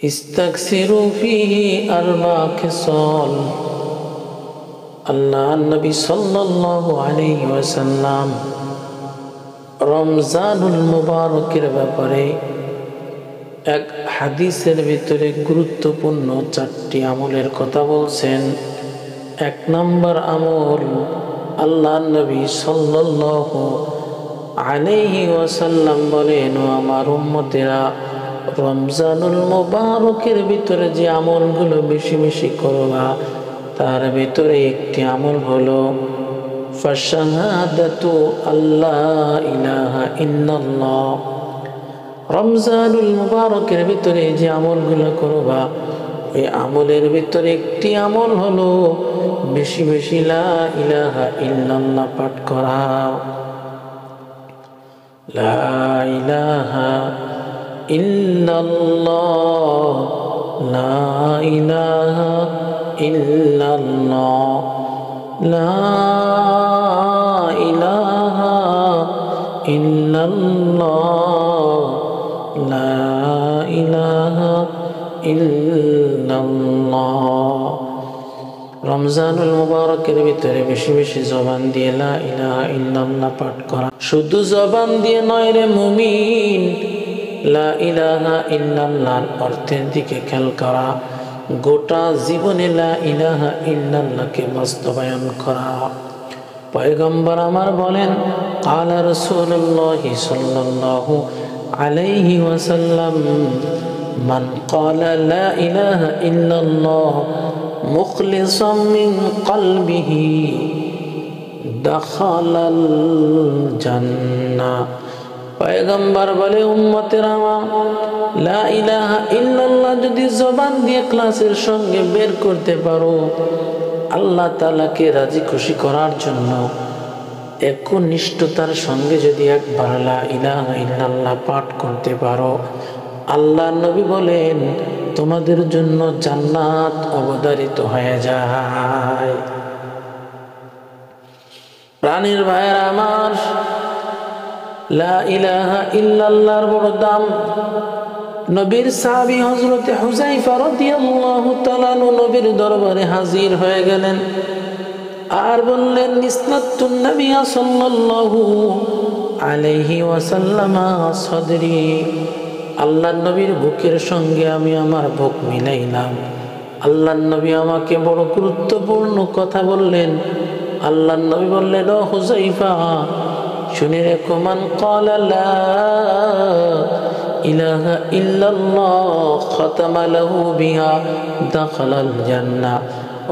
ইস্তাকসিরু ফীহি আরবা খিসাল। আল্লাহ নবী সাল্লাল্লাহু আলাইহি ওয়াসাল্লাম রমজানুল মুবারকের ব্যাপারে এক হাদিসের ভিতরে গুরুত্বপূর্ণ 4টি আমলের কথা বলছেন। 1 নম্বর আমল, আল্লাহ নবী সাল্লাল্লাহু আলাইহি ওয়াসাল্লাম বলেন, ও আমার উম্মতেরা, রমজানুল মুবারকের ভিতরে যে আমলগুলো বেশি বেশি করবা তার ভিতরে একটি আমল হলো ফাশাহাদাতু আল্লাহ ইলাহা ইল্লাল্লাহ। রমজানুল মুবারকের ভিতরে যে আমলগুলো করবা ওই আমলের ভিতরে একটি আমল হলো বেশি বেশি লা ইলাহা ইল্লাল্লাহ পাঠ করা। লা ইলাহা ইল্লাল্লাহ, লা ইলাহা ইল্লাল্লাহ, লা ইলাহা ইল্লাল্লাহ, লা ইলাহা ইল্লাল্লাহ। রমজানুল মুবারকের ভিতরে বেশি বেশি জবান দিয়ে লা ইলাহা ইল্লাল্লাহ পাঠ করা। শুধু জবান দিয়ে নয় রে মুমিন, লা ইলাহা ইল্লাল্লাহর অর্থের দিকে খেয়াল করা, গোটা জীবনে লা ইলাহা ইল্লাল্লাহকে বাস্তবায়ন করা। পয়গম্বর আমার বলেন, ক্বালা রাসূলুল্লাহ সাল্লাল্লাহু আলাইহি ওয়াসাল্লাম, মান ক্বালা লা ইলাহা ইল্লাল্লাহ মুখলিসাম মিন কলবিহি দাখালাল জান্নাহ। পয়গম্বর বলে, উম্মতেরা, লা ইলাহা ইল্লাল্লাহ যদি জবান দিয়ে ইখলাসের সঙ্গে বের করতে পারো, আল্লাহ তাআলাকে রাজি খুশি করার জন্য একনিষ্ঠতার সঙ্গে যদি একবার লা ইলাহা ইল্লাল্লাহ পাঠ করতে পারো, আল্লাহ নবী বলেন তোমাদের জন্য জান্নাত অবধারিত হয়ে যায়। প্রাণের ভাইয়েরা আমার, লা ইলাহা ইল্লাল্লাহর বড় দাম। নবীর সাহাবী হযরত হুযায়ফা রাদিয়াল্লাহু তাআলা আনহু নবীর দরবারে হাজির হয়ে গেলেন আর বললেন, ইসনাতুন নবী সাল্লাল্লাহু আলাইহি ওয়াসাল্লাম সাদরি। আল্লাহর নবীর বুকের সঙ্গে আমি আমার বুক মিলাইলাম। আল্লাহর নবী আমাকে বড় গুরুত্বপূর্ণ কথা বললেন। আল্লাহর নবী বললেন, ও হুযায়ফা, শুনে রেখো, মান ক্বালা লা ইলাহা ইল্লাল্লাহ খাতামা লাহু বিহা দাখালাল জান্নাহ।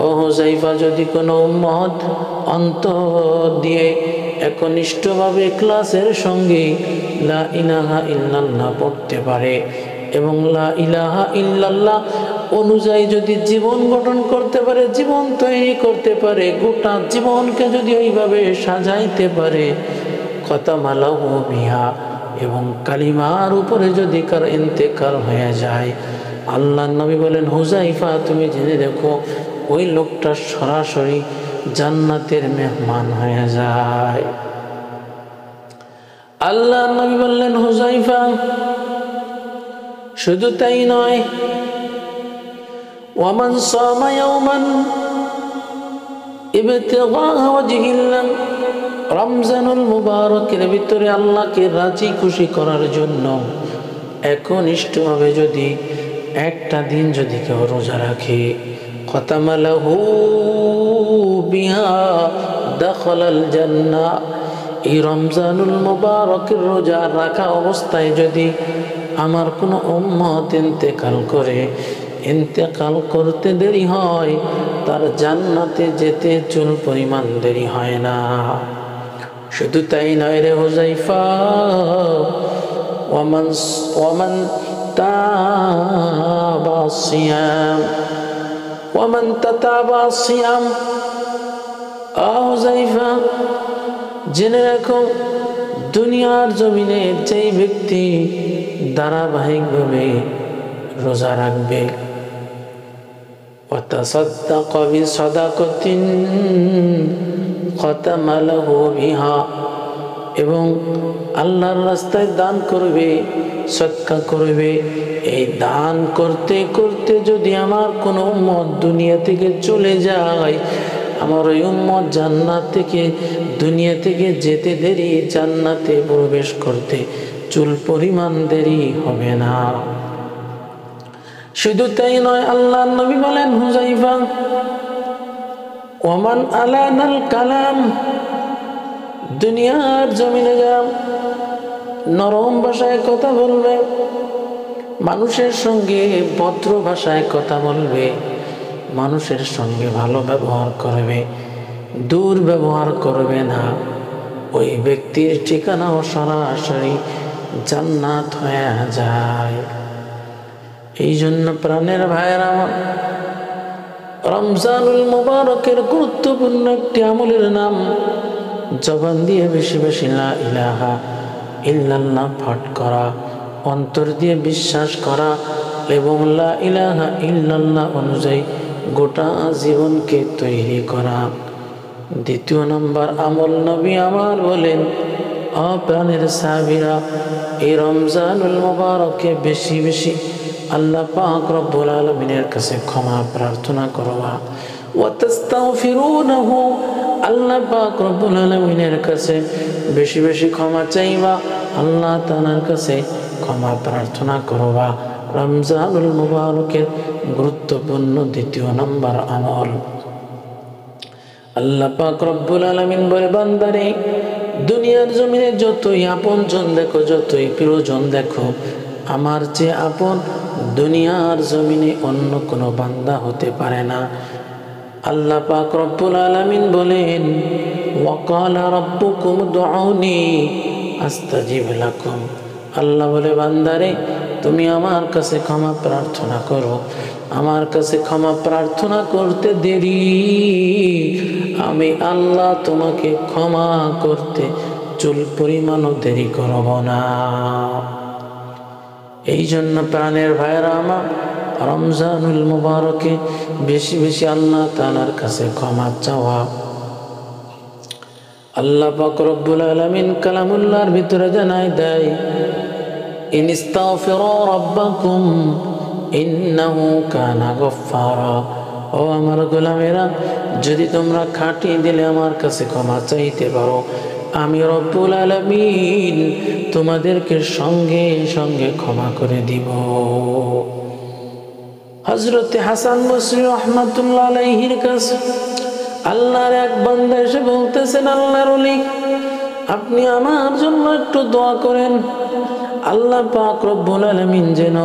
ও হুযায়ফা, যদি কোনো উম্মত অন্তর দিয়ে একনিষ্ঠভাবে ইখলাসের সঙ্গে লা ইলাহা ইল্লাল্লাহ পড়তে পারে এবং লা ইলাহা ইল্লাল্লাহ অনুযায়ী যদি জীবন গঠন করতে পারে, জীবন তৈরি করতে পারে, গোটা জীবনকে যদি ওইভাবে সাজাইতে পারে, খাতামা লাহু বিহা, এবং কালিমার উপরে যদি কার ইন্তেকাল হয়ে যায়, আল্লাহ নবী বলেন, হুযায়ফা তুমি জেনে দেখো ওই লোকটা সরাসরি জান্নাতের মেহমান হয়ে যায়। আল্লাহ নবী বললেন, হুযায়ফা শুধু তাই নয়, ওয়ামান সামা ইয়াওমান ইবতিগা ওয়াজহিল্লাহ, রমজানুল মুবারকের ভিতরে আল্লাহকে রাজি খুশি করার জন্য একনিষ্ঠভাবে যদি একটা দিন যদি কেউ রোজা রাখে, খাতামা লাহু বিহা দাখালাল জান্নাহ। এই রমজানুল মুবারকের রোজা রাখা অবস্থায় যদি আমার কোনো উম্মত ইন্তেকাল করে, ইন্তেকাল করতে দেরি হয়, তার জান্নাতে যেতে চুল পরিমাণ দেরি হয় না। শুধু তাই নয় রে হুযায়ফা, ওয়ামান তাবা সিয়াম, ওয়ামান তাতাবা সিয়াম। হুযায়ফা জেনে রাখো, দুনিয়ার জমিনে যেই ব্যক্তি ধারাবাহিকভাবে রোজা রাখবে, ওয়াতাসাদ্দাকা বিসাদাকাতিন খাতামা লাহু বিহা, এবং আল্লাহর রাস্তায় দান করবে, সদকা করবে। এই দান করতে করতে যদি আমার কোনো উম্মত দুনিয়া থেকে চলে যায়, আমার ওই উম্মত জান্নাত থেকে দুনিয়া থেকে যেতে দেরি, জান্নাতে প্রবেশ করতে চুল পরিমাণ দেরি হবে না। শুধু তাই নয়, আল্লাহর নবী বলেন, হুযায়ফা, ওমান আলানাল কালাম, দুনিয়ার জমিনে যারা নরম ভাষায় কথা বলবে, মানুষের সঙ্গে ভদ্র ভাষায় কথা বলবে, মানুষের সঙ্গে ভালো ব্যবহার করবে, দুর্ব্যবহার করবে না, ওই ব্যক্তির ঠিকানাও সরাসরি জান্নাত হয়ে যায়। এই জন্য প্রাণের ভাইয়েরা আমার, রমজানুল মুবারকের গুরুত্বপূর্ণ একটি আমলের নাম জবান দিয়ে বেশি বেশি লা ইলাহা ইল্লাল্লাহ পাঠ করা, অন্তর দিয়ে বিশ্বাস করা এবং লা ইলাহা ইল্লাল্লাহ অনুযায়ী গোটা জীবনকে তৈরি করা। দ্বিতীয় নম্বর আমল নবী আমার বলেন, প্রাণের সাহাবীরা, এই রমজানুল মুবারকে বেশি বেশি আল্লাহ পাক রব্বুল আলামিনের কাছে ক্ষমা প্রার্থনা করবা, ওয়া তাস্তাগফিরুনাহু, আল্লাহ পাক রব্বুল আলামিনের কাছে বেশি বেশি ক্ষমা চাইবা, আল্লাহ তাআলার কাছে ক্ষমা প্রার্থনা করবা। রমজানুল মুবারকের গুরুত্বপূর্ণ দ্বিতীয় নম্বর আমল। আল্লাহ পাক রব্বুল আলামিন বলে, বান্দারে, দুনিয়ার জমিনে যতই আপনজন দেখো, যতই প্রিয়জন দেখো, আমার যে আপন দুনিয়ার জমিনে অন্য কোনো বান্দা হতে পারে না। আল্লাহ পাক রব্বুল আলামিন বলেন, ওয়া ক্বালা রাব্বুকুম উদউনি আস্তাজিব লাকুম, আল্লাহ বলে, বান্দারে, তুমি আমার কাছে ক্ষমা প্রার্থনা করো, আমার কাছে ক্ষমা প্রার্থনা করতে দেরি, আমি আল্লাহ তোমাকে ক্ষমা করতে চুল পরিমাণও দেরি করব না। এই জন্য প্রাণের ভাইয়েরা আমার, রমজানুল মুবারকে বেশি বেশি আল্লাহ তাআলার কাছে ক্ষমা চাওয়া। আল্লাহ পাক রব্বুল আলামিন কালামুল্লাহর ভিতরে জানায় দেয়, ইনিস্তাগফিরু রাব্বাকুম ইন্নাহু কানা গফফারা, ও আমার গোলামেরা, যদি তোমরা খাঁটি দিলে আমার কাছে ক্ষমা চাইতে পারো, আমি রব্বুল আলামিন তোমাদেরকে সঙ্গে সঙ্গে ক্ষমা করে দিব। হযরত হাসান বসরি রাহমাতুল্লাহ আলাইহির কাছে আল্লাহর এক বান্দা এসে বলতেছেন, আল্লাহর ওলি, আপনি আমার জন্য একটু দোয়া করেন, আল্লাহ পাক রব্বুল আলামিন যেন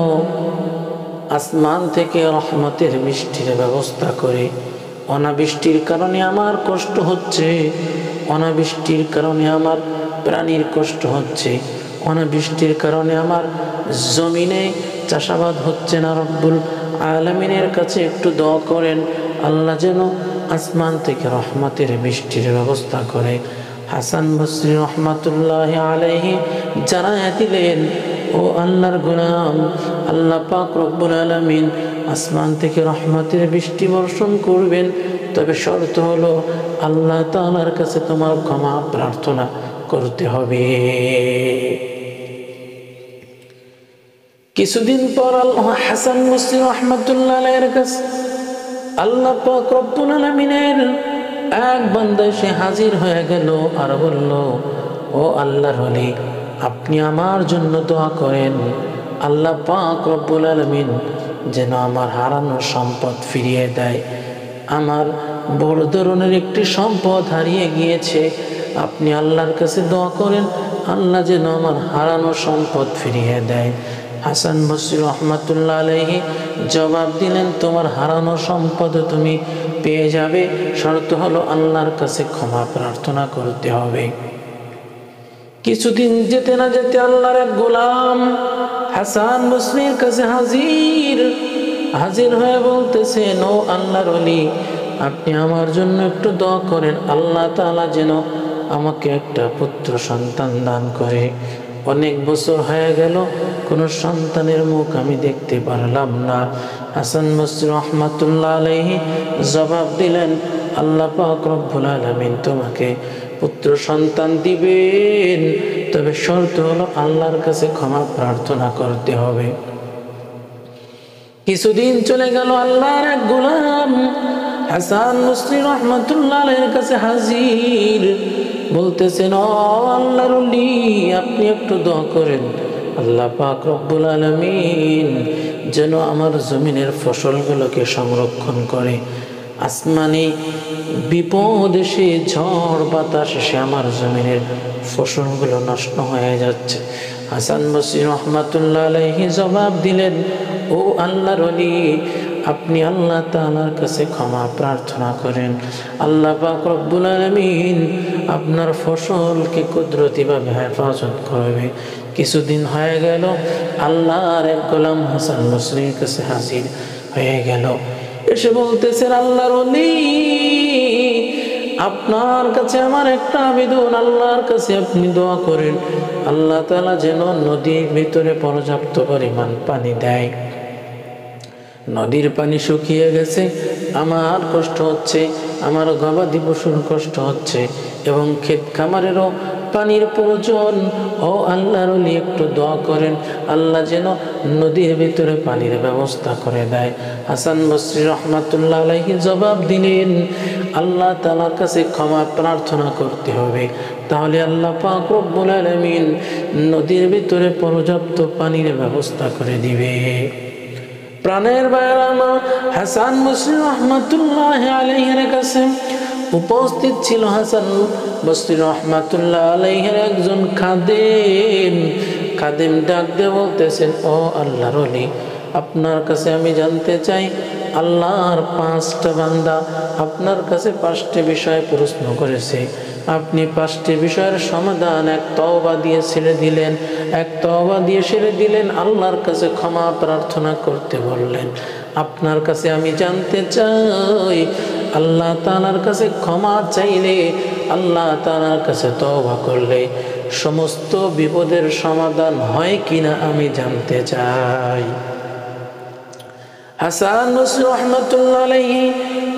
আসমান থেকে রহমতের বৃষ্টির ব্যবস্থা করে। অনাবৃষ্টির কারণে আমার কষ্ট হচ্ছে, অনাবৃষ্টির কারণে আমার প্রাণীর কষ্ট হচ্ছে, অনাবৃষ্টির কারণে আমার জমিনে চাষাবাদ হচ্ছে না। রব্বুল আলামিনের কাছে একটু দোয়া করেন, আল্লাহ যেন আসমান থেকে রহমতের বৃষ্টির ব্যবস্থা করে। হাসান বসরি রহমাতুল্লাহ আলাইহি জানায়া দিলেন, ও আল্লাহর গোলাম, আল্লাহ পাক রব্বুল আলামিন আসমান থেকে রহমতের বৃষ্টি বর্ষণ করবেন, তবে শর্ত হলো আল্লাহ তাআলার কাছে তোমার ক্ষমা প্রার্থনা করতে হবে। কিছুদিন পর হাসান বসরি রহমাতুল্লাহ আলাইহির কাছে আল্লাহ পাক রব্বুল আলামিনের এক বান্দা এসে হাজির হয়ে গেল আর বলল, ও আল্লাহর ওলি, আপনি আমার জন্য দোয়া করেন, আল্লাহ পাক রব্বুল আলামিন যেন আমার হারানো সম্পদ ফিরিয়ে দেয়। আমার বড় ধরনের একটি সম্পদ হারিয়ে গিয়েছে, আপনি আল্লাহর কাছে দোয়া করেন, আল্লাহ যেন আমার হারানো সম্পদ ফিরিয়ে দেয়। হাসান বসরি রহমাতুল্লাহ আলাইহি জবাব দিলেন, তোমার হারানো সম্পদ তুমি পেয়ে যাবে, শর্ত হলো আল্লাহর কাছে ক্ষমা প্রার্থনা করতে হবে। কিছুদিন যেতে না যেতে আল্লাহর এক গোলাম হাসান বসরির কাছে হাজির হয়ে বলতেছেন, ও আল্লাহর ওলি, আপনি আমার জন্য একটু দোয়া করেন, আল্লাহ তাআলা যেন আমাকে একটা পুত্র সন্তান দান করে। অনেক বছর হয়ে গেল, কোনো সন্তানের মুখ আমি দেখতে পারলাম না। হাসান বসরি রহমাতুল্লাহ আলাইহি জবাব দিলেন, আল্লাহ পাক রব্বুল আলামিন তোমাকে পুত্র সন্তান দিবেন, তবে শর্ত হলো আল্লাহর কাছে ক্ষমা প্রার্থনা করতে হবে। কিছুদিন চলে গেল, আল্লাহর এক গোলাম হাসান বসরি রহমাতুল্লাহ আলাইহির কাছে হাজির, বলতেছেন, ও আল্লাহর ওলি, আপনি একটু দোয়া করেন আল্লাহ পাক রব্বুল আলামিন যেন আমার জমিনের ফসলগুলোকে সংরক্ষণ করে। আসমানি বিপদ এসে, ঝড় বাতাস এসে আমার জমিনের ফসলগুলো নষ্ট হয়ে যাচ্ছে। হাসান বসরি রহমাতুল্লাহ আলাইহি জবাব দিলেন, ও আল্লাহর ওলি, আপনি আল্লাহ তাআলার কাছে ক্ষমা প্রার্থনা করেন, আল্লাহ পাক রব্বুল আলামিন আপনার ফসলকে কুদরতিভাবে হেফাজত করবে। কিছুদিন হয়ে গেল, আল্লাহর এক গোলাম হাসান বসরির কাছে হাজির হয়ে গেল, এসে বলতেছেন, আল্লাহর ওলি, আপনার কাছে আমার একটা আবেদন, আল্লাহর কাছে আপনি দোয়া করেন আল্লাহ তাআলা যেন নদীর ভিতরে পর্যাপ্ত পরিমাণ পানি দেয়। নদীর পানি শুকিয়ে গেছে, আমার কষ্ট হচ্ছে, আমার গবাদি পশুর কষ্ট হচ্ছে এবং ক্ষেত খামারেরও পানির প্রয়োজন। ও আল্লাহর ওলি, একটু দোয়া করেন আল্লাহ যেন নদীর ভিতরে পানির ব্যবস্থা করে দেয়। হাসান বসরি রহমাতুল্লাহ আলাইহি জবাব দিলেন, আল্লাহ তাআলার কাছে ক্ষমা প্রার্থনা করতে হবে, তাহলে আল্লাহ পাক রব্বুল আলামিন নদীর ভিতরে পর্যাপ্ত পানির ব্যবস্থা করে দিবে। প্রাণের ভাইরা আমার, হাসান বসরি রহমাতুল্লাহ আলাইহির কাছে উপস্থিত ছিল হাসান বসরি রহমাতুল্লাহ আলাইহির একজন খাদেম। খাদেম ডাক দিয়ে বলতেছেন, ও আল্লাহর ওলি, আপনার কাছে আমি জানতে চাই, আল্লাহর 5টা বান্দা আপনার কাছে 5টি বিষয়ে প্রশ্ন করেছে, আপনি 5টি বিষয়ের সমাধান এক তওবা দিয়ে ছেড়ে দিলেন, এক তওবা দিয়ে ছেড়ে দিলেন, আল্লাহর কাছে ক্ষমা প্রার্থনা করতে বললেন। আপনার কাছে আমি জানতে চাই, আল্লাহ তাআলার কাছে ক্ষমা চাইলে, আল্লাহ তাআলার কাছে তওবা করলে সমস্ত বিপদের সমাধান হয় কিনা আমি জানতে চাই। হাসান বসরি রহমাতুল্লাহ আলাইহি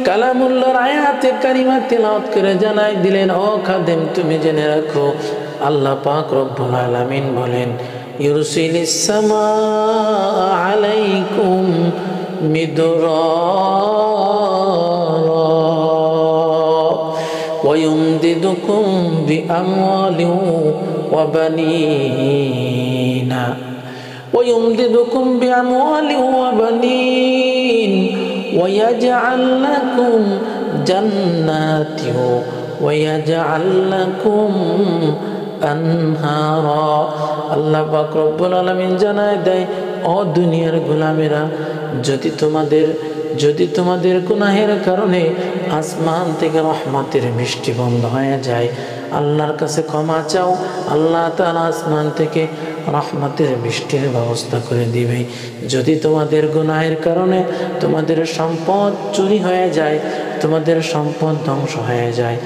কালামুল্লাহর আয়াতে কারিমা তিলাওয়াত করে জানাই দিলেন, ও খাদেম, তুমি জেনে রাখো, আল্লাহ পাক রব্বুল আলামিন বলেন, ইউরসিলিস সামা আলাইকুম মিদরারা ওয়া ইউমদিদুকুম বিআমওয়ালিন ওয়া বানিনা ويمددكم بأموال وبنين ويجعل لكم جنات ويجعل لكم أنهارا। আল্লাহ পাক রব্বুল আলামিন জানায় দেয়, ও দুনিয়ার গোলামেরা, যদি তোমাদের গুনাহের কারণে আসমান থেকে রহমতের বৃষ্টি বন্ধ হয়ে যায়, আল্লাহর কাছে ক্ষমা চাও, আল্লাহ তাআলা আসমান থেকে রহমতের বৃষ্টির ব্যবস্থা করে দিবে। যদি তোমাদের গুনাহের কারণে তোমাদের সম্পদ চুরি হয়ে যায়, তোমাদের সম্পদ ধ্বংস হয়ে যায়,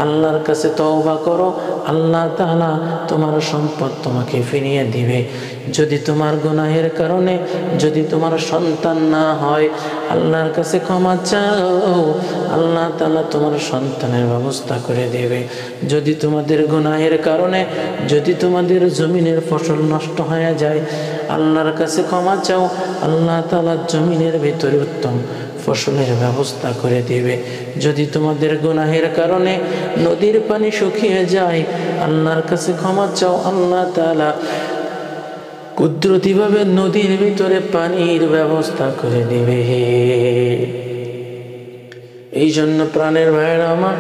আল্লাহর কাছে তওবা করো, আল্লাহ তাআলা তোমার সম্পদ তোমাকে ফিরিয়ে দিবে। যদি তোমার গুনাহের কারণে যদি তোমার সন্তান না হয়, আল্লাহর কাছে ক্ষমা চাও, আল্লাহ তাআলা তোমার সন্তানের ব্যবস্থা করে দেবে। যদি তোমাদের গুনাহের কারণে যদি তোমাদের জমিনের ফসল নষ্ট হয়ে যায়, আল্লাহর কাছে ক্ষমা চাও, আল্লাহ তাআলা জমিনের ভিতরে উত্তম ফসলের ব্যবস্থা করে দিবে। যদি তোমাদের গুনাহের কারণে নদীর পানি শুকিয়ে যায়, আল্লাহর কাছে ক্ষমা চাও, আল্লাহ তাআলা কুদরতিভাবে নদীর ভিতরে পানির ব্যবস্থা করে দিবে। এই জন্য প্রাণের ভাইয়েরা আমার,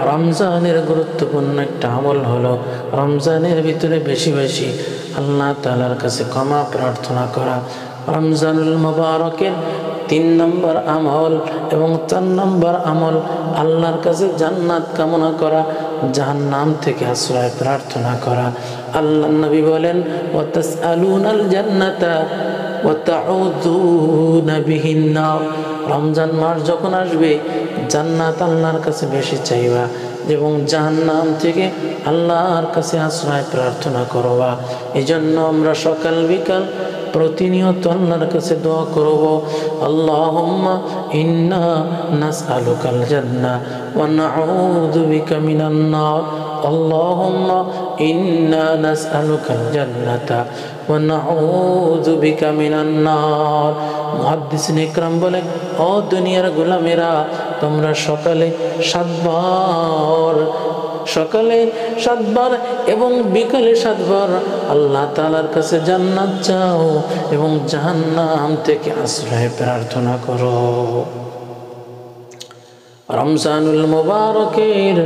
রমজানের গুরুত্বপূর্ণ একটা আমল হলো রমজানের ভিতরে বেশি বেশি আল্লাহ তাআলার কাছে ক্ষমা প্রার্থনা করা। রমজানুল মুবারকের 3 নম্বর আমল এবং 4 নম্বর আমল আল্লাহর কাছে জান্নাত কামনা করা, জাহান্নাম থেকে আশ্রয় প্রার্থনা করা। আল্লাহর নবী বলেন, ওয়া তাসআলুনাল জান্নাতা ওয়া তাউযুনা বিহিন নার। রমজান মাস যখন আসবে, জান্নাত আল্লাহর কাছে বেশি চাইবা এবং জাহান্নাম থেকে আল্লাহর কাছে আশ্রয় প্রার্থনা করবা। এজন্য আমরা সকাল বিকাল প্রতিনিয়ত আল্লাহর কাছে দোয়া করব, আল্লাহুম্মা ইন্না নাসআলুকাল জান্নাহ ওয়া নাউযু বিকা মিনান নার। আল্লাহুম্মা ইন্না নাসআলুকাল জান্নাতা ওয়া নাউযু বিকা মিনান নার। মুহাদ্দিসিন ইকরাম বলে, ও দুনিয়ার গোলামেরা, তোমরা সকালে 7 বার এবং বিকালে 7 বার আল্লাহ তাআলার কাছে জান্নাত চাও এবং জাহান্নাম থেকে আশ্রয় প্রার্থনা করো। রমজানুল মুবারকের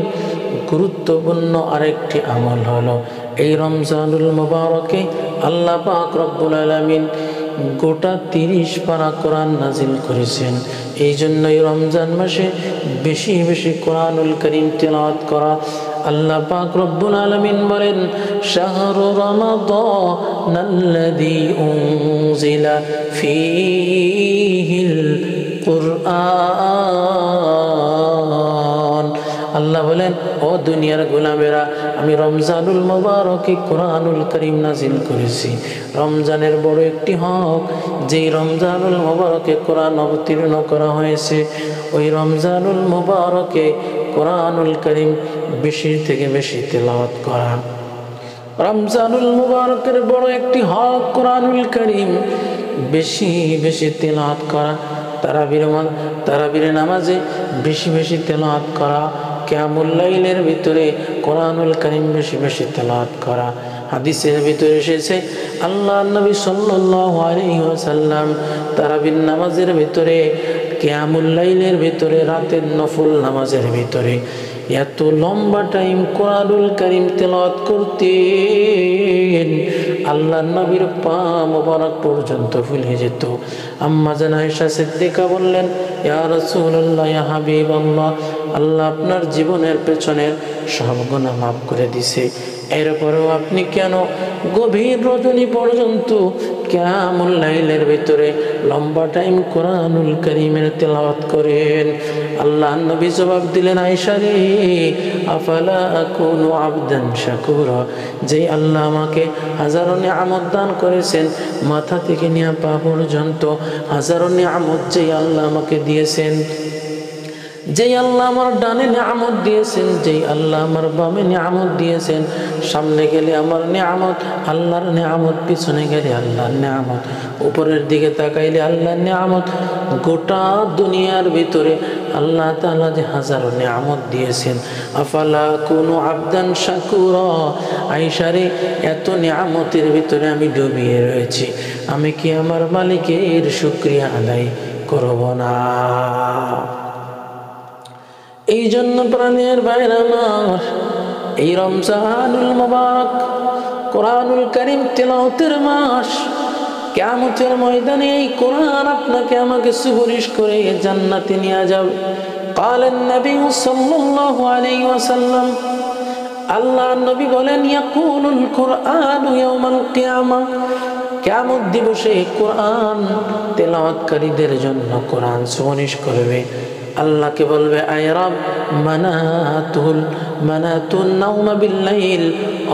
গুরুত্বপূর্ণ আরেকটি আমল হলো, এই রমজানুল মুবারকে আল্লাহ পাক রব্বুল আলামিন গোটা 30 পারা কোরআন নাজিল করেছেন। এই জন্যই রমজান মাসে বেশি বেশি কোরআনুল কারীম তিলাওয়াত করা। আল্লাহ পাক রব্বুল আলামিন বলেন, শাহরু রমাদানাল্লাযী উনজিলা ফীহিল কুরআন। আল্লাহ বলেন, ও দুনিয়ার গোলামেরা, আমি রমজানুল মুবারকে কোরআনুল কারীম নাজিল করেছি। রমজানের বড় একটি হক, যেই রমজানুল মুবারকে কোরআন অবতীর্ণ করা হয়েছে, ওই রমজানুল মুবারকে কোরআনুল কারীম বেশি থেকে বেশি তেলাওয়াত করা। রমজানুল মুবারকের বড় একটি হক কোরআনুল কারীম বেশি বেশি তেলাওয়াত করা। তারাবির নামাজে বেশি বেশি তেলাওয়াত করা। কিয়ামুল লাইলের ভিতরে কোরআনুল কারীম বেশি বেশি তেলাওয়াত করা। হাদিসের ভিতরে এসেছে, আল্লাহর নবী সাল্লাল্লাহু আলাইহি ওয়াসাল্লাম তারাবির নামাজের ভিতরে, কিয়ামুল লাইলের ভিতরে, রাতের নফল নামাজের ভিতরে এত লম্বা টাইম কোরআনুল কারীম তেলাওয়াত করতেন, আল্লাহর নবীর পা মোবারক পর্যন্ত ফুলে যেত। আম্মা জান আয়েশা সিদ্দিকা বললেন, ইয়া রাসূলুল্লাহ, ইয়া হাবিবাল্লাহ, আল্লাহ আপনার জীবনের পেছনের সব গুনাহ মাফ করে দিছে, এরপরেও আপনি কেন গভীর রজনী পর্যন্ত কিয়ামুল লাইলের ভিতরে লম্বা টাইম কোরআনুল কারীমের তেলাওয়াত করেন? আল্লাহর নবী জবাব দিলেন, আয়েশা রে, আফালা আকুনু আবদান শাকুরা, যেই আল্লাহ আমাকে হাজারো নিয়ামত দান করেছেন, মাথা থেকে নিয়ে পা পর্যন্ত হাজারো নিয়ামত যেই আল্লাহ আমাকে দিয়েছেন, যেই আল্লাহ আমার ডানে নিয়ামত দিয়েছেন, যেই আল্লাহ আমার বামে নিয়ামত দিয়েছেন, সামনে গেলে আমার নিয়ামত আল্লাহর নিয়ামত, পিছনে গেলে আল্লাহর নিয়ামত, উপরের দিকে তাকাইলে আল্লাহর নিয়ামত, গোটা দুনিয়ার ভিতরে আল্লাহ তাআলা যে হাজারো নিয়ামত দিয়েছেন, আফালা কুনু আবদান শাকুরা, আয়েশা রে, এত নিয়ামতের ভিতরে আমি ডুবিয়ে রয়েছি, আমি কি আমার মালিকের শুকরিয়া আদায় করব না? এই জন্য প্রাণের ভাইরা আমার, এই রমজানুল মুবারক কোরআনুল কারীম তেলাওয়াতের মাস, কিয়ামতের ময়দানে এই কোরআন আপনাকে আমাকে সুপারিশ করে জান্নাতে নিয়ে যাবে। قال النبي صلى الله عليه وسلم, আল্লাহর নবী বলেন, ইয়াকুলুল কুরআনু ইয়াউমাল কিয়ামা, কিয়ামত দিবসে কোরআন তেলাওয়াতকারীদের জন্য কোরআন সুপারিশ করবে। আল্লাহকে বলবে, আয় রব, মানাতুন নাওমা বিল্লাইল,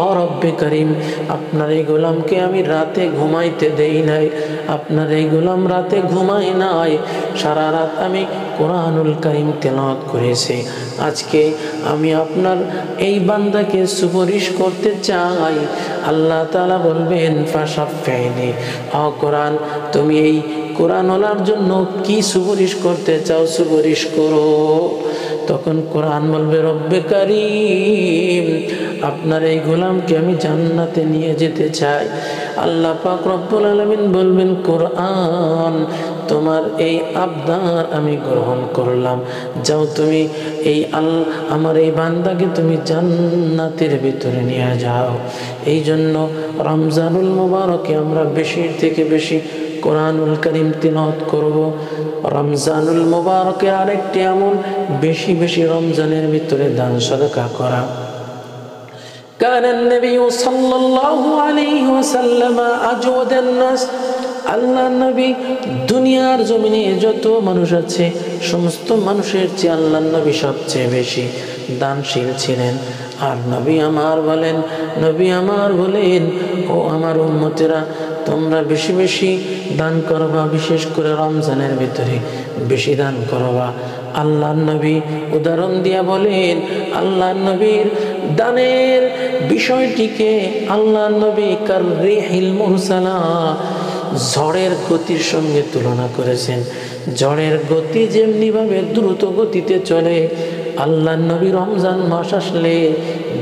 ও রব্বে করিম, আপনার এই গোলামকে আমি রাতে ঘুমাইতে দেই নাই, আপনার এই গোলাম রাতে ঘুমাই নাই, সারা রাত আমি কোরআনুল কারীম তেলাওয়াত করেছি, আজকে আমি আপনার এই বান্দাকে সুপারিশ করতে চাই। আল্লাহ তাআলা বলবেন, ফাশাফিনি, ও কোরআন, তুমি এই কোরআনওয়ালার জন্য কি সুপারিশ করতে চাও, সুপারিশ করো। তখন কোরআন বলবে, রব্বে কারীম, আপনার এই গোলামকে আমি জান্নাতে নিয়ে যেতে চাই। আল্লাহ পাক রব্বুল আলামিন বলবেন, কোরআন, তোমার এই আবদার আমি গ্রহণ করলাম, যাও তুমি এই আমার এই বান্দাকে তুমি জান্নাতের ভিতরে নিয়ে যাও। এই জন্য রমজানুল মুবারকে আমরা বেশি থেকে বেশি কোরআনুল কারীম তিলাওয়াত করব। রমজানুল মুবারকে আরেকটি আমল, বেশি বেশি রমজানের ভিতরে দান সাদাকা করা। কানান নবী সাল্লাল্লাহু আলাইহি ওয়াসাল্লাম আজওয়াদান নাস, আল্লাহর নবী দুনিয়ার জমিনে যত মানুষ আছে সমস্ত মানুষের চেয়ে আল্লাহর নবী সবচেয়ে বেশি দানশীল ছিলেন। আর নবী আমার বলেন, ও আমার উম্মতেরা, তোমরা বেশি বেশি দান করবা, বিশেষ করে রমজানের ভিতরে বেশি দান করবা। আল্লাহ নবী উদাহরণ দিয়া বলেন, আল্লাহ নবীর দানের বিষয়টিকে আল্লাহ নবী কাররিহিল মুরসালা, ঝড়ের গতির সঙ্গে তুলনা করেছেন। ঝড়ের গতি যেমনিভাবে দ্রুত গতিতে চলে, আল্লাহ নবী রমজান মাস আসলে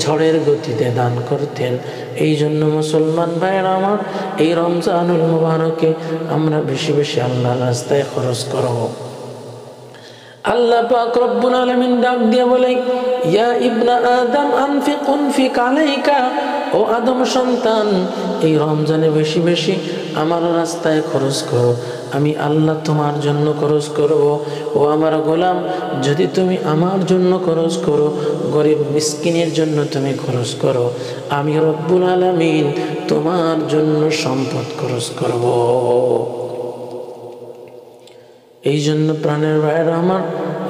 ঝড়ের গতিতে দান করতেন। এই জন্য মুসলমান ভাইয়েরা আমার, এই রমজানুল মুবারকে আমরা বেশি বেশি আল্লাহর রাস্তায় খরচ করব। আল্লাহ পাক রব্বুল আলামিন ডাক দিয়ে বলে, ইয়া ইবনা আদম আনফিক আলাইকা, ও আদম সন্তান, এই রমজানে বেশি বেশি আমার রাস্তায় খরচ করো, আমি আল্লাহ তোমার জন্য খরচ করব। ও আমার গোলাম, যদি তুমি আমার জন্য খরচ করো, গরিব মিসকিনের জন্য তুমি খরচ করো, আমি রব্বুল আলামিন তোমার জন্য সম্পদ খরচ করব। এই জন্য প্রাণের ভাইয়েরা আমার,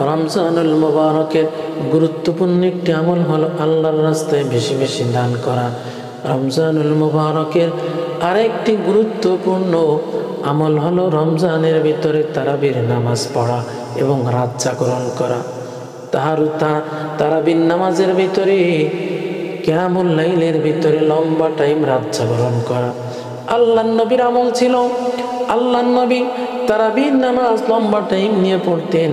রমজানুল মুবারকের গুরুত্বপূর্ণ একটি আমল হলো আল্লাহর রাস্তায় বেশি বেশি দান করা। রমজানুল মুবারকের আরেকটি গুরুত্বপূর্ণ আমল হলো রমজানের ভিতরে তারাবির নামাজ পড়া এবং রাত জাগরণ করা। তারাবির নামাজের ভিতরে, কিয়ামুল লাইলের ভিতরে লম্বা টাইম রাত জাগরণ করা আল্লাহর নবীর আমল ছিল। আল্লাহর নবী তারাবির নামাজ লম্বা টাইম নিয়ে পড়তেন।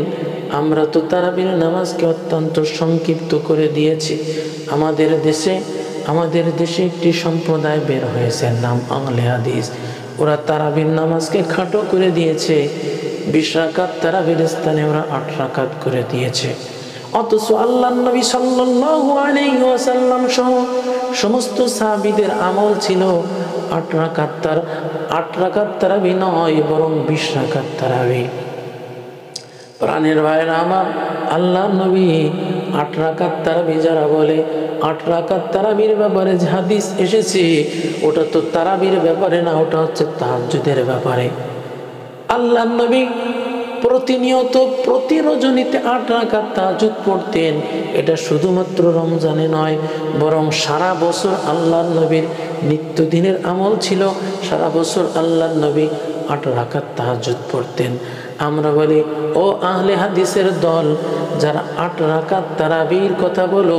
আমরা তো তারাবির নামাজকে অত্যন্ত সংক্ষিপ্ত করে দিয়েছি। আমাদের দেশে একটি সম্প্রদায় বের হয়েছে, নাম আহলে হাদিস। ওরা তারাবির নামাজকে খাটো করে দিয়েছে। 20 রাকাত তারাবির স্থানে ওরা 8 রাকাত করে দিয়েছে। অথচ আল্লাহর নবী সাল্লাল্লাহু আলাইহি ওয়াসাল্লাম সহ সমস্ত সাহাবীদের আমল ছিল 8 রাকাত তারাবি নয়, বরং 20 রাকাত তারাবি। প্রাণের ভাইয়েরা আমার, আল্লাহর নবী 8 রাকাত তারাবি যারা বলে, 8 রাকাত তারাবির ব্যাপারে যে হাদিস এসেছে, ওটা তো তারাবির ব্যাপারে না, ওটা হচ্ছে তাহাজ্জুদের ব্যাপারে। আল্লাহর নবী প্রতিনিয়ত প্রতি রজনীতে 8 রাকাত তাহাজ্জুদ পড়তেন। এটা শুধুমাত্র রমজানে নয়, বরং সারা বছর আল্লাহর নবীর নিত্যদিনের আমল ছিল। সারা বছর আল্লাহর নবী 8 রাকাত তাহাজ্জুদ পড়তেন। আমরা বলি, ও আহলে হাদিসের দল, যারা 8 রাকাত তারাবির কথা বলো,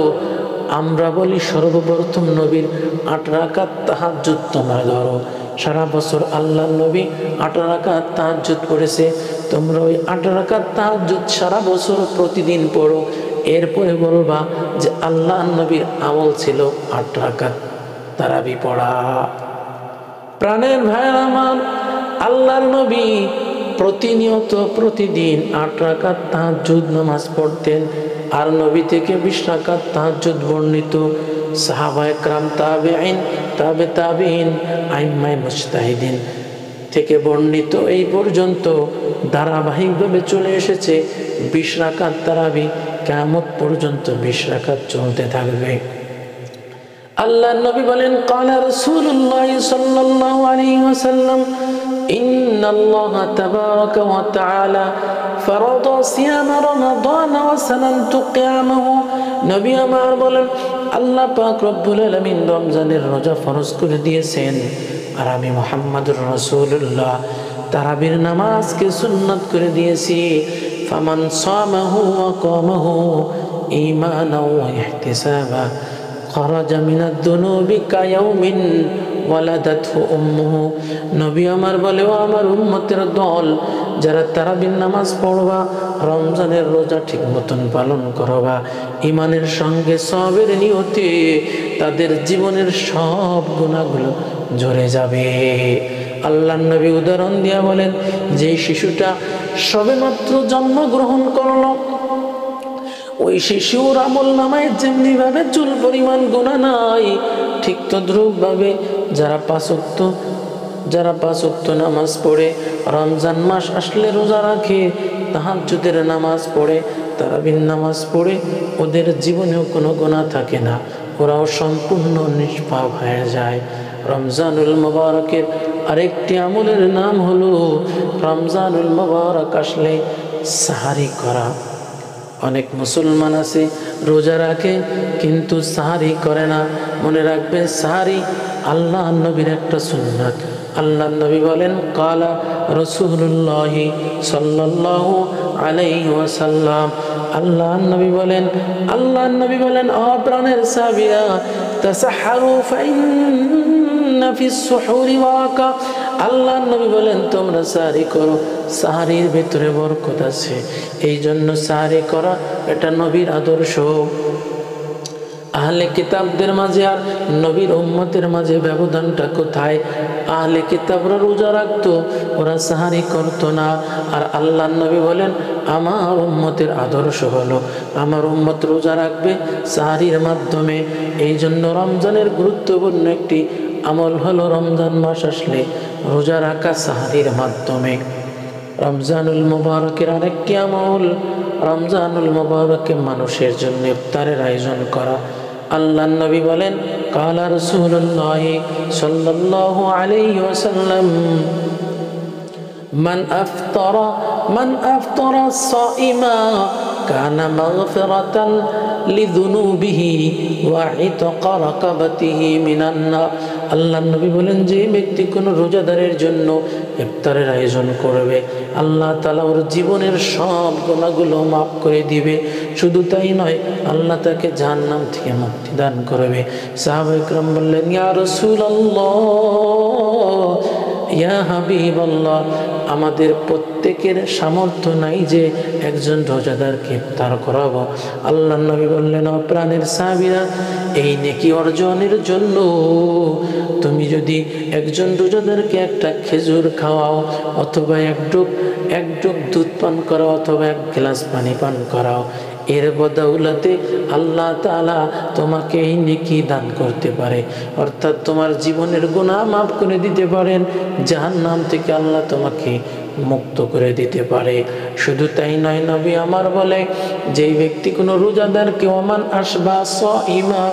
আমরা বলি সর্বপ্রথম নবীর 8 রাকাত তাহাজ্জুদ তোমরা ধরো। সারা বছর আল্লাহর নবী 8 রাকাত তাহাজ্জুদ পড়েছে, তোমরা ওই 8 রাকাত তাহাজ্জুদ সারা বছর প্রতিদিন পড়ো। এরপরে বলবা যে আল্লাহর নবীর আমল ছিল 8 রাকাত তারাবি পড়া। প্রাণের ভাইয়ের আমার, আল্লাহর নবী প্রতিনিয়ত প্রতিদিন 8 রাকাত তাহাজ্জুদ নামাজ পড়তেন। আর নবী থেকে 20 রাকাত তাহাজ্জুদ বর্ণিত। সাহাবায়ে কেরাম, তাবেঈন, তাবেঈন, আইম্মায়ে মুজতাহিদিন থেকে বর্ণিত এই পর্যন্ত ধারাবাহিকভাবে চলে এসেছে 20 রাকাত তারাবি। কিয়ামত পর্যন্ত 20 রাকাত চলতে থাকবে। আল্লাহর নবী বলেন, ক্বালা রাসূলুল্লাহ সাল্লাল্লাহু আলাইহি ওয়াসাল্লাম, ইন্নাল্লাহা তাবারাকা ওয়া তাআলা ফারাদা সিয়াম রমাদান ওয়া সানানতু কিয়ামাহু। নবী আমার বলেন, আল্লাহ পাক রব্বুল আলামিন রমজানের রোজা ফরজ করে দিয়েছেন, আর আমি মুহাম্মদুর রাসূলুল্লাহ তারাবির নামাজকে সুন্নাত করে দিয়েছি। ফামান সামাহু ওয়া কামাহু ঈমানাও ওয়া ইহতিসাবা খারাজা মিনাদ দুনুবি কায়াউমিন ওয়ালাদাতহু উম্মুহু। নবী আমার বলে, ও আমার উম্মতের দল, যারা তারাবির নামাজ পড়বা, রমজানের রোজা ঠিক মতন পালন করবা, ইমানের সঙ্গে সওয়াবের নিয়তে, তাদের জীবনের সব গুনাহগুলো ঝরে যাবে। আল্লাহর নবী উদাহরণ দিয়া বলেন, যে শিশুটা সবেমাত্র জন্মগ্রহণ করলো, ওই শিশুর আমল নামায় যেমনি ভাবে চুল পরিমাণ গুনাহ নাই, ঠিক তদ্রূপ ভাবে যারা 5 ওয়াক্ত নামাজ পড়ে, রমজান মাস আসলে রোজা রাখে, তাহাজ্জুদের নামাজ পড়ে, তারাবির নামাজ পড়ে, ওদের জীবনেও কোনো গুনাহ থাকে না, ওরাও সম্পূর্ণ নিষ্পাপ হয়ে যায়। রমজানুল মুবারকের আরেকটি আমলের নাম হলো, রমজানুল মুবারক আসলে সাহারি করা। অনেক মুসলমান আছে রোজা রাখে কিন্তু সাহারি করে না। মনে রাখবেন, সাহারি আল্লাহ নবীর একটা সুন্নাত। আল্লাহ নবী বলেন কালা রাসূলুল্লাহ সাল্লাল্লাহু আলাইহি ওয়াসাল্লাম, আল্লাহ নবী বলেন ও প্রাণের সাহাবীরা, তাসাহহারু ফাইন্না ফিস সুহুরি বারাকা। আল্লাহ নবী বলেন তোমরা সাহরি করো, সাহরির ভিতরে বরকত আছে। এই জন্য সাহরি করা এটা নবীর আদর্শ। আহলে কিতাবদের মাঝে আর নবীর উম্মতের মাঝে ব্যবধানটা কোথায়? আহলে কিতাবরা রোজা রাখতো, ওরা সাহারি করতো না। আর আল্লাহ নবী বলেন আমার উম্মতের আদর্শ হলো আমার উম্মত রোজা রাখবে সাহারির মাধ্যমে। এই জন্য রমজানের গুরুত্বপূর্ণ একটি আমল হলো রমজান মাস আসলে রোজা রাখা সাহারির মাধ্যমে। রমজানুল মুবারকের আরেকটি আমল, রমজানুল মুবারকে মানুষের জন্য ইফতারের আয়োজন করা। আল্লাহ নবী বলেন কালা রাসূলুল্লাহ সাল্লাল্লাহু আলাইহি ওয়াসাল্লাম, মান আফতারা সাইমা কানা মাগফিরাতান লিযুনুবিহি ওয়া ইতকা রাকাবাতিহি মিনান নার। আল্লাহ নবী বলেন যে ব্যক্তি কোনো রোজাদারের জন্য ইফতারের আয়োজন করবে, আল্লাহ তাআলা ওর জীবনের সব গুনাহগুলো মাফ করে দিবে। শুধু তাই নয়, আল্লাহ তাকে জাহান্নাম থেকে মুক্তি দান করবে। সাহাবায়ে কেরাম বললেন ইয়া রাসূলুল্লাহ, ইয়া হাবিবাল্লাহ, আমাদের প্রত্যেকের সামর্থ্য নাই যে একজন রোজাদারকে ইফতার করাবো। আল্লাহ নবী বললেন ও প্রাণের সাহাবীরা, এই নেকি অর্জনের জন্য তুমি যদি একজন রোজাদারকে একটা খেজুর খাওয়াও, অথবা এক ডুব দুধ পান করাও, অথবা এক গ্লাস পানি পান করাও, এর বদৌলতে আল্লাহ তাআলা তোমাকে এই নেকি দান করতে পারে, অর্থাৎ তোমার জীবনের গুনাহ মাফ করে দিতে পারেন, জাহান্নাম থেকে আল্লাহ তোমাকে মুক্ত করে দিতে পারে। শুধু তাই নয়, নবী আমার বলে যেই ব্যক্তি কোনো রোজাদারকে ওমান আসবা সাইমা,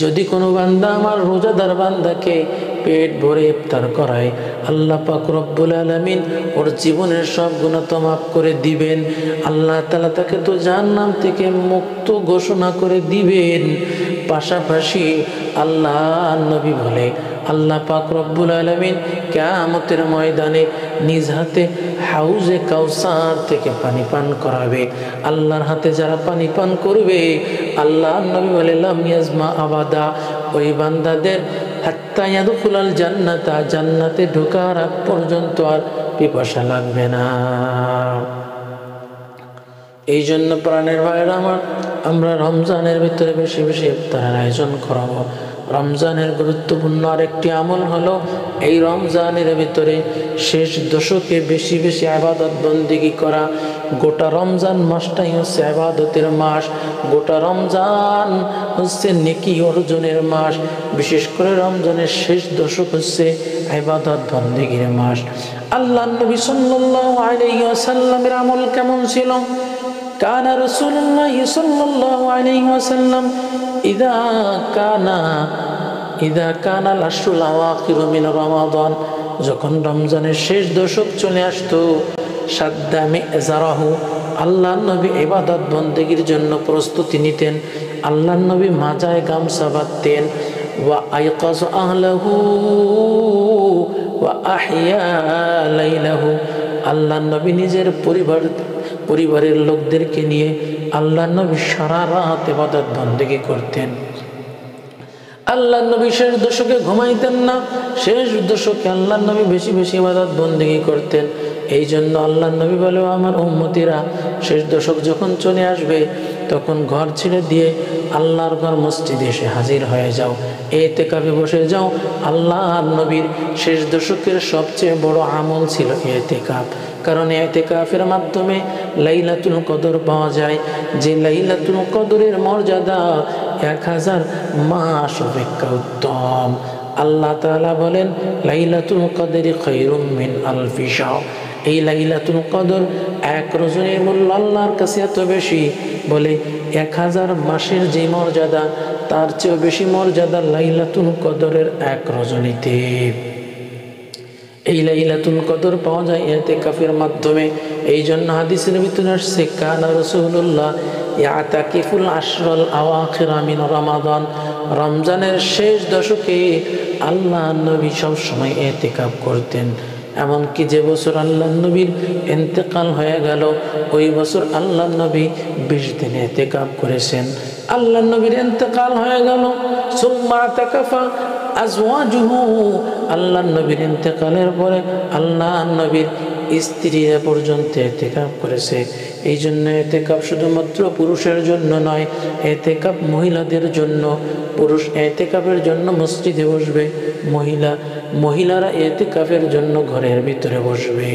যদি কোনো বান্দা আমার রোজাদার বান্দাকে পেট ভরে ইফতার করায়, আল্লাহ পাক রব্বুল আলামিন ওর জীবনের সব গুনাহ তো মাফ করে দিবেন। আল্লাহ তাআলা তাকে তো জাহান্নাম থেকে মুক্ত ঘোষণা করে দিবেন। পাশাপাশি আল্লাহ নবী বলে আল্লাহ পাক রব্বুল আলামিন কিয়ামতের ময়দানে নিজ হাতে হাউজে কাউসার থেকে পানি পান করাবে। আল্লাহর হাতে যারা পানি পান করবে, আল্লাহ নবী বলে লাম ইয়াজমা আবাদা, ওই বান্দাদের হাত্তা ইয়াদখুলাল জান্নাতা, জান্নাতে ঢোকার আগ পর্যন্ত আর পিপাসা লাগবে না। এই জন্য প্রাণের ভাইরা আমার, আমরা রমজানের ভিতরে বেশি বেশি ইফতারের আয়োজন করাবো। রমজানের গুরুত্বপূর্ণ আরেকটি আমল হলো এই রমজানের ভিতরে শেষ দশকে বেশি বেশি ইবাদত বন্দেগী করা। গোটা রমজান মাসটাই হচ্ছে ইবাদতের মাস, গোটা রমজান হচ্ছে নেকি অর্জনের মাস। বিশেষ করে রমজানের শেষ দশক হচ্ছে ইবাদত বন্দেগীর মাস। আল্লাহর নবী সাল্লাল্লাহু আলাইহি ওয়াসাল্লামের আমল কেমন ছিল? কানা রাসূলুল্লাহ সাল্লাল্লাহু আলাইহি ওয়াসাল্লাম ইদা কানা আল-আশরুল আওয়াখিরু মিন রমাদান, যখন রমজানের শেষ দশক চলে আসতো, সাদ্দা মি'জারাহু, আল্লাহর নবী ইবাদত বন্দেগীর জন্য প্রস্তুতি নিতেন। আল্লাহর নবী মাজায় গামছা বাঁধতেন। ওয়া আইকাযা আহলাহু ওয়া আহইয়া লাইলাহু, আল্লাহর নবী নিজের পরিবারের লোকদেরকে নিয়ে আল্লাহর নবী সারা রাত ইবাদত বন্দেগী করতেন। আল্লাহর নবী শেষ দশকে ঘুমাইতেন না, শেষ দশকে আল্লাহর নবী বেশি বেশি ইবাদত বন্দেগী করতেন। এই জন্য আল্লাহর নবী বলে আমার উম্মতিরা শেষ দশক যখন চলে আসবে, তখন ঘর ছেড়ে দিয়ে আল্লাহর ঘর মসজিদে এসে হাজির হয়ে যাও, ইতিকাফে বসে যাও। আল্লাহর নবীর শেষ দশকের সবচেয়ে বড় আমল ছিল ইতিকাফ, কারণ ইতিকাফের মাধ্যমে লাইলাতুল কদর পাওয়া যায়, যে লাইলাতুল কদরের মর্যাদা 1000 মাস অপেক্ষা উত্তম। আল্লাহ তাআলা বলেন লাইলাতুল কদরি খায়রুম মিন আলফি শাহর, এই লাইলাতুল কদর এক রজনীর মূল্য আল্লাহর কাছে এত বেশি, বলে 1000 মাসের যে মর্যাদা তার চেয়েও বেশি মর্যাদা লাইলাতুল কদরের এক রজনীতে। এই লাইলাতুল কদর পাওয়া যায় ইতিকাফের মাধ্যমে। এই জন্য হাদিসের ভিতরে আসছে কানা রাসূলুল্লাহ ইয়াতাকিফুল আশরাল আওয়াখির মিন রমাদান, রমজানের শেষ দশকে আল্লাহর নবী সব সময় ইতিকাফ করতেন। এমনকি যে বছর আল্লাহর নবীর ইন্তেকাল হয়ে গেল ওই বছর আল্লাহর নবী 20 দিন ইতিকাফ করেছেন। আল্লাহর নবীর ইন্তেকাল হয়ে গেল, সুম্মা আতাকাফা আজওয়াজুহু, আল্লাহর নবীর ইন্তেকালের পরে আল্লাহর নবীর স্ত্রীরা পর্যন্ত ইতিকাফ করেছে। এই জন্য ইতিকাফ শুধুমাত্র পুরুষের জন্য নয়, ইতিকাফ মহিলাদের জন্য। পুরুষ ইতিকাফের জন্য মসজিদে বসবে, মহিলারা ইতিকাফের জন্য ঘরের ভিতরে বসবে।